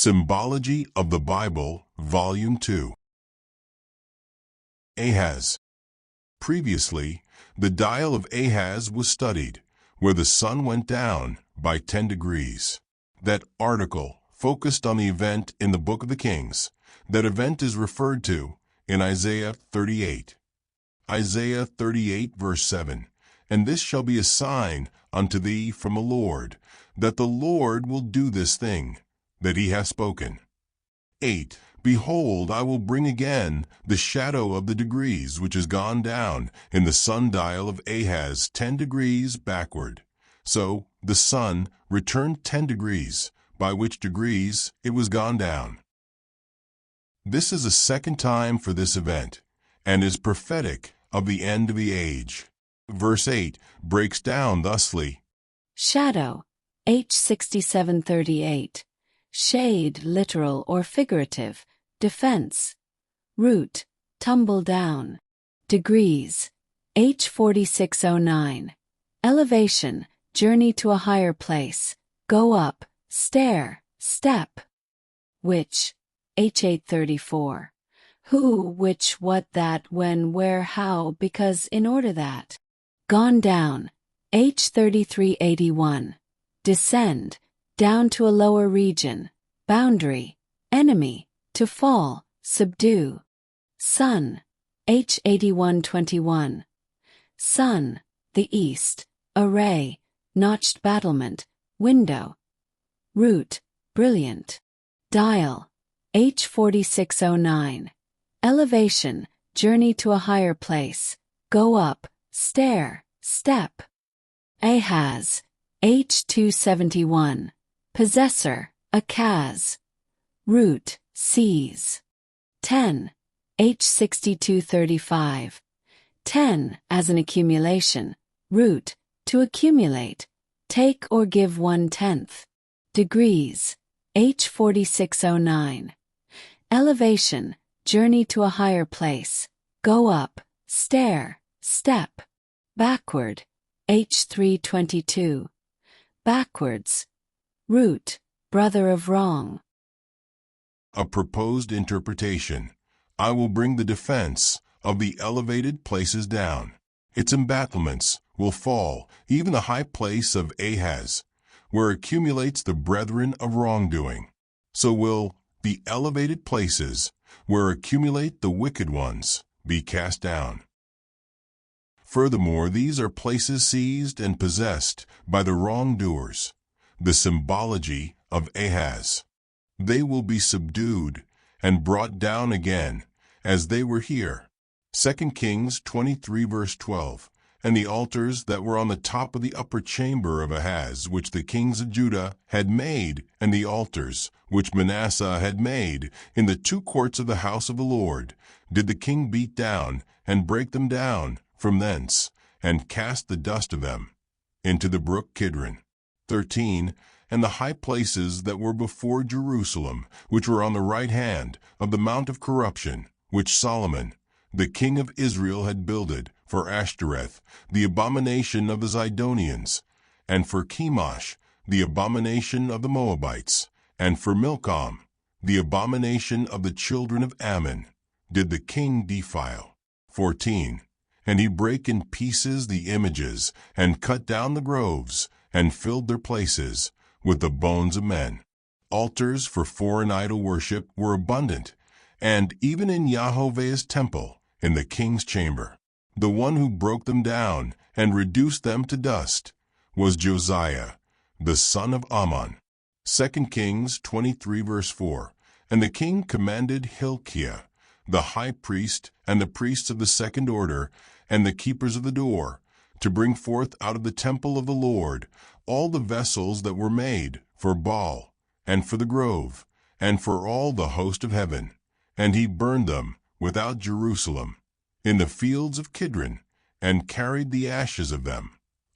Symbology of the Bible, Volume 2. Ahaz. Previously, the dial of Ahaz was studied, where the sun went down by 10 degrees. That article focused on the event in the Book of the Kings. That event is referred to in Isaiah 38. Isaiah 38 verse 7. And this shall be a sign unto thee from the Lord, that the Lord will do this thing that he hath spoken. 8. Behold, I will bring again the shadow of the degrees which is gone down in the sundial of Ahaz 10 degrees backward. So the sun returned 10 degrees, by which degrees it was gone down. This is the second time for this event, and is prophetic of the end of the age. Verse 8 breaks down thusly. Shadow, H 6738. Shade, literal or figurative. Defense. Root, tumble down. Degrees, H 4609. Elevation, journey to a higher place. Go up, stair, step. Which, H 834. Who, which, what, that, when, where, how, because, in order that. Gone down, H 3381. Descend, down to a lower region. Boundary, enemy, to fall, subdue. Sun, H 8121. Sun, the east, array, notched battlement, window. Root, brilliant. Dial, H 4609. Elevation, journey to a higher place. Go up, stair, step. Ahaz, H 271. Possessor, Ahaz. Root, seize. 10. H 6235. 10 as an accumulation. Root, to accumulate. Take or give 1/10. Degrees, H 4609. Elevation, journey to a higher place. Go up, stair, step. Backward, H 322. Backwards. Root, brother of wrong. A proposed interpretation. I will bring the defense of the elevated places down. Its embattlements will fall, even the high place of Ahaz, where accumulates the brethren of wrongdoing. So will the elevated places, where accumulate the wicked ones, be cast down. Furthermore, these are places seized and possessed by the wrongdoers, the symbology of Ahaz. They will be subdued and brought down again, as they were here. 2 Kings 23 verse 12. And the altars that were on the top of the upper chamber of Ahaz, which the kings of Judah had made, and the altars which Manasseh had made in the 2 courts of the house of the Lord, did the king beat down and break them down from thence, and cast the dust of them into the brook Kidron. 13. And the high places that were before Jerusalem, which were on the right hand of the mount of corruption, which Solomon, the king of Israel, had builded for Ashtoreth, the abomination of the Zidonians, and for Chemosh, the abomination of the Moabites, and for Milcom, the abomination of the children of Ammon, did the king defile. 14. And he brake in pieces the images, and cut down the groves, and filled their places with the bones of men. Altars for foreign idol worship were abundant, and even in Jehovah's temple, in the king's chamber. The one who broke them down and reduced them to dust was Josiah, the son of Ammon. 2 Kings 23 verse 4. And the king commanded Hilkiah, the high priest, and the priests of the second order, and the keepers of the door, to bring forth out of the temple of the Lord all the vessels that were made for Baal, and for the grove, and for all the host of heaven. And he burned them without Jerusalem, in the fields of Kidron, and carried the ashes of them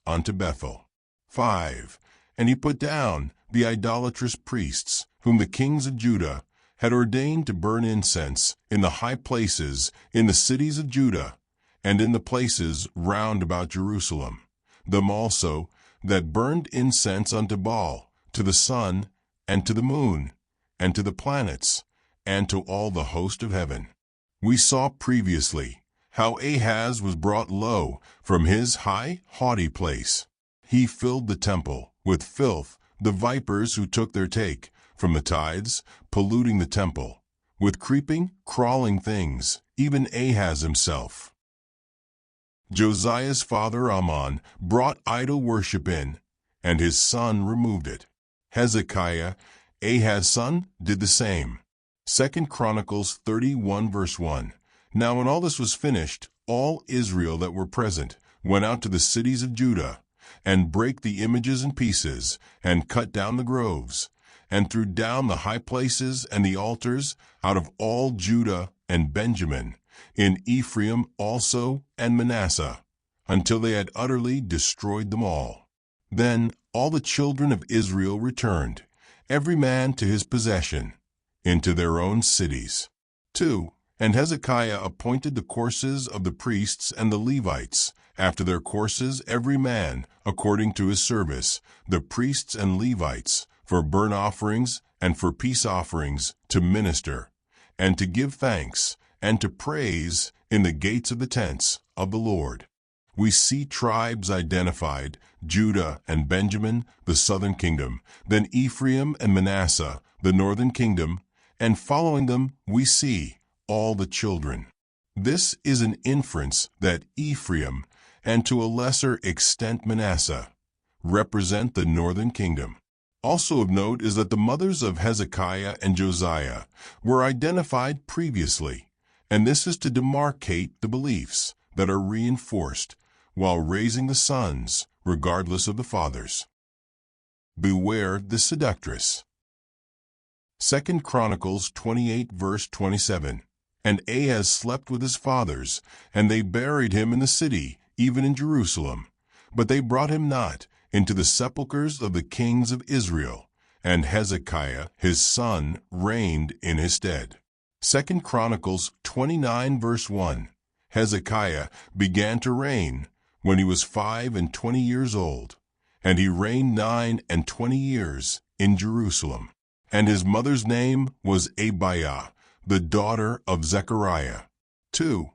unto Bethel. 5. And he put down the idolatrous priests, whom the kings of Judah had ordained to burn incense in the high places in the cities of Judah, and in the places round about Jerusalem. Them also that burned incense unto Baal, to the sun, and to the moon, and to the planets, and to all the host of heaven. We saw previously how Ahaz was brought low from his high, haughty place. He filled the temple with filth, the vipers who took their take from the tithes, polluting the temple, with creeping, crawling things, even Ahaz himself. Josiah's father Amon brought idol worship in, and his son removed it. Hezekiah, Ahaz's son, did the same. 2 Chronicles 31 verse 1. Now when all this was finished, all Israel that were present went out to the cities of Judah, and brake the images in pieces, and cut down the groves, and threw down the high places and the altars out of all Judah and Benjamin, in Ephraim also and Manasseh, until they had utterly destroyed them all. Then all the children of Israel returned, every man to his possession, into their own cities. 2. And Hezekiah appointed the courses of the priests and the Levites, after their courses every man according to his service, the priests and Levites, for burnt offerings and for peace offerings, to minister, and to give thanks, and to praise in the gates of the tents of the Lord. We see tribes identified, Judah and Benjamin, the southern kingdom, then Ephraim and Manasseh, the northern kingdom, and following them we see all the children. This is an inference that Ephraim, and to a lesser extent Manasseh, represent the northern kingdom. Also of note is that the mothers of Hezekiah and Josiah were identified previously, and this is to demarcate the beliefs that are reinforced while raising the sons, regardless of the fathers. Beware the seductress. 2 Chronicles 28 verse 27. And Ahaz slept with his fathers, and they buried him in the city, even in Jerusalem. But they brought him not into the sepulchres of the kings of Israel, and Hezekiah his son reigned in his stead. 2 Chronicles 29 verse 1. Hezekiah began to reign when he was 25 years old, and he reigned 29 years in Jerusalem. And his mother's name was Abiah, the daughter of Zechariah. 2.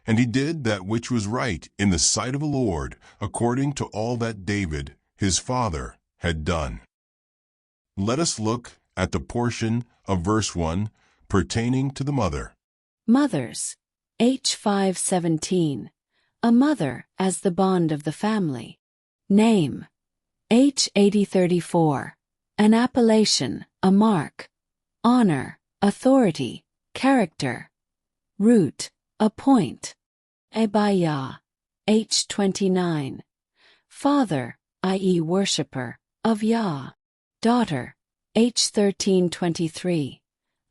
And he did that which was right in the sight of the Lord, according to all that David, his father, had done. Let us look at the portion of verse 1 pertaining to the mother. Mothers. H 5:17. A mother as the bond of the family. Name. H 80:34. An appellation, a mark. Honor, authority, character. Root, a point. Abiah. H 29. Father, i.e. worshipper, of Yah. Daughter. H 13:23.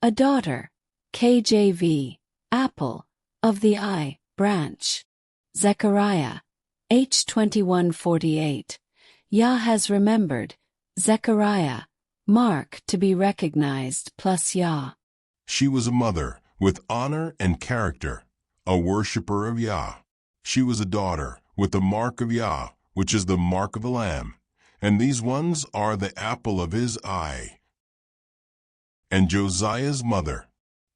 A daughter. KJV. Apple, of the eye, branch. Zechariah. H 21:48. Yah has remembered. Zechariah. Mark to be recognized plus Yah. She was a mother with honor and character, a worshipper of Yah. She was a daughter with the mark of Yah, which is the mark of the Lamb, and these ones are the apple of his eye. And Josiah's mother.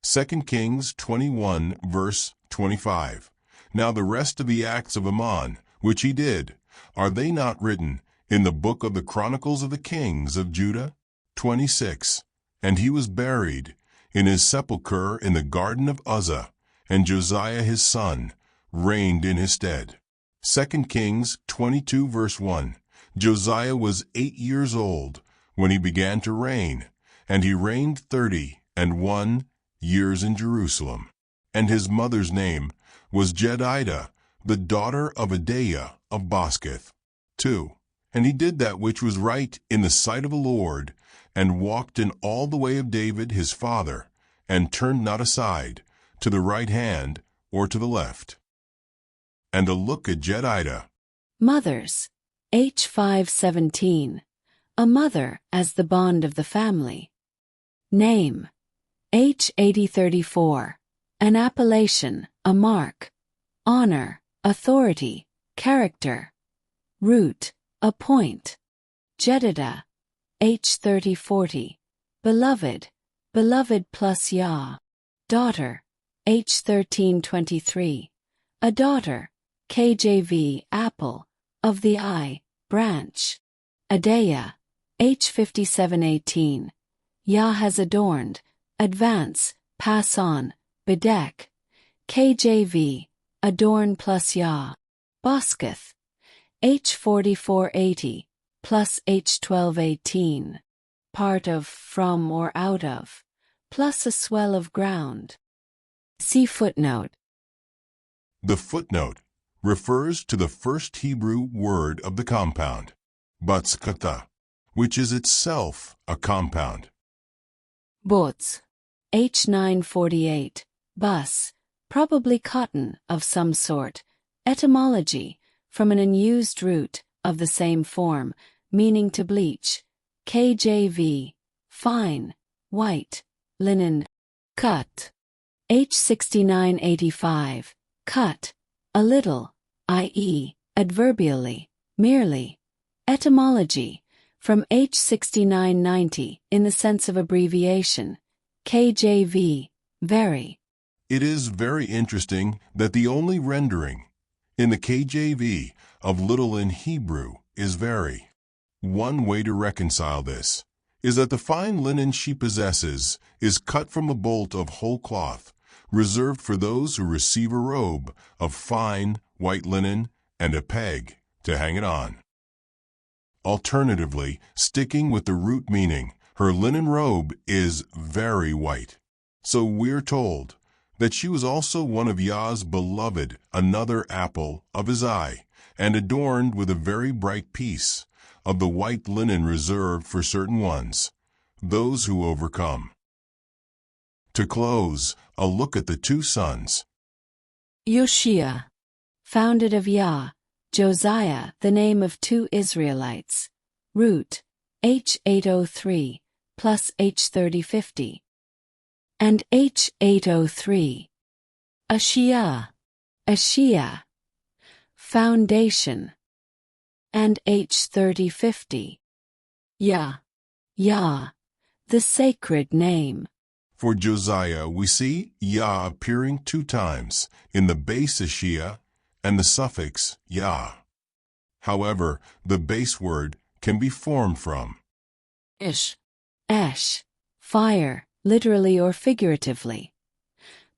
2 Kings 21 verse 25. Now the rest of the acts of Amon, which he did, are they not written in the book of the Chronicles of the Kings of Judah? 26. And he was buried in his sepulchre in the garden of Uzzah, and Josiah his son reigned in his stead. 2 Kings 22 verse 1. Josiah was 8 years old when he began to reign, and he reigned 31 years in Jerusalem. And his mother's name was Jedidah, the daughter of Adaiah of Bosketh. 2. And he did that which was right in the sight of the Lord, and walked in all the way of David his father, and turned not aside, to the right hand or to the left. And a look at Jedidah. Mothers. H 5:17. A mother as the bond of the family. Name. H 80:34. An appellation, a mark. Honor, authority, character. Root, a point. Jedidah. H 30:40. Beloved, beloved plus Yah. Daughter, H 1323. A daughter, KJV, apple, of the eye, branch. Adaya, H 5718. Yah has adorned, advance, pass on, bedeck. KJV, adorn plus Yah. Bosketh, H 4480, plus H 1218. Part of, from or out of, plus a swell of ground. See footnote. The footnote refers to the first Hebrew word of the compound, batskata, which is itself a compound. Bots, H 948, bus, probably cotton of some sort. Etymology, from an unused root, of the same form, meaning to bleach. KJV, fine, white, linen. Cut, H 6985, cut, a little, i.e., adverbially, merely. Etymology, from H 6990, in the sense of abbreviation. KJV, very. It is very interesting that the only rendering in the KJV of little in Hebrew is very. One way to reconcile this is that the fine linen she possesses is cut from a bolt of whole cloth, reserved for those who receive a robe of fine white linen and a peg to hang it on. Alternatively, sticking with the root meaning, her linen robe is very white. So we're told that she was also one of Yah's beloved, another apple of his eye, and adorned with a very bright piece of the white linen reserved for certain ones, those who overcome. To close, a look at the two sons. Yoshia, founded of Yah. Josiah, the name of two Israelites. Root, H 803, plus H 3050. And H 803. Ashiah, Ashiah, foundation. And H 3050. Yah, Yah, the sacred name. For Josiah, we see Yah appearing 2 times in the base Ashiah and the suffix Yah. However, the base word can be formed from Ish, Esh, fire, literally or figuratively.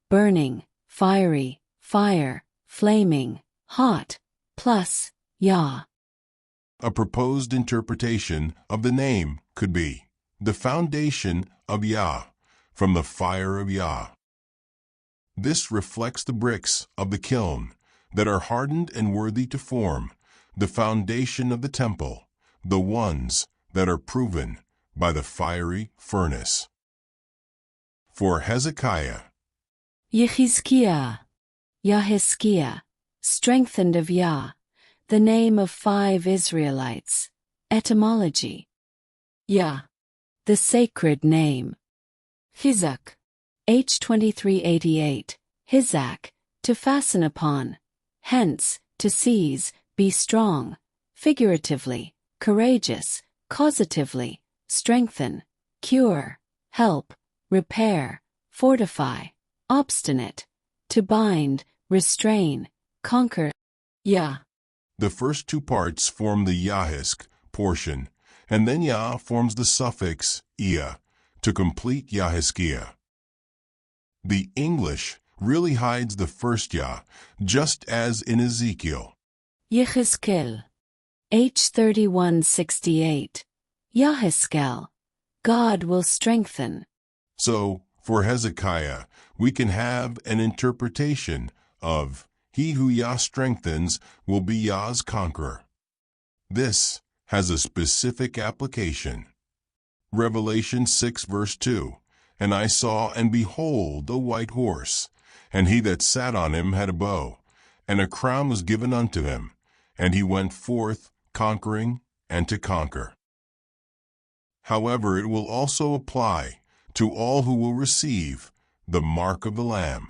Burning, fiery, fire, flaming, hot, plus Yah. A proposed interpretation of the name could be the foundation of Yah, from the fire of Yah. This reflects the bricks of the kiln that are hardened and worthy to form the foundation of the temple, the ones that are proven by the fiery furnace. For Hezekiah, Yechizkiah, Yahizkiah, strengthened of Yah, the name of 5 Israelites. Etymology. Yah, the sacred name. Hizak, H 2388, Hizak, to fasten upon. Hence, to seize, be strong, figuratively, courageous, causatively, strengthen, cure, help, repair, fortify, obstinate, to bind, restrain, conquer. Yah. the first 2 parts form the Yahisk portion, and then Yah forms the suffix ia to complete Yahiskiah. The English really hides the first Yah, just as in Ezekiel. Yechizkel, H 3168, Yahizkel, God will strengthen. So, for Hezekiah, we can have an interpretation of he who Yah strengthens will be Yah's conqueror. This has a specific application. Revelation 6 verse 2, And I saw, and behold, a white horse, and he that sat on him had a bow, and a crown was given unto him, and he went forth conquering and to conquer. However, it will also apply to all who will receive the mark of the Lamb.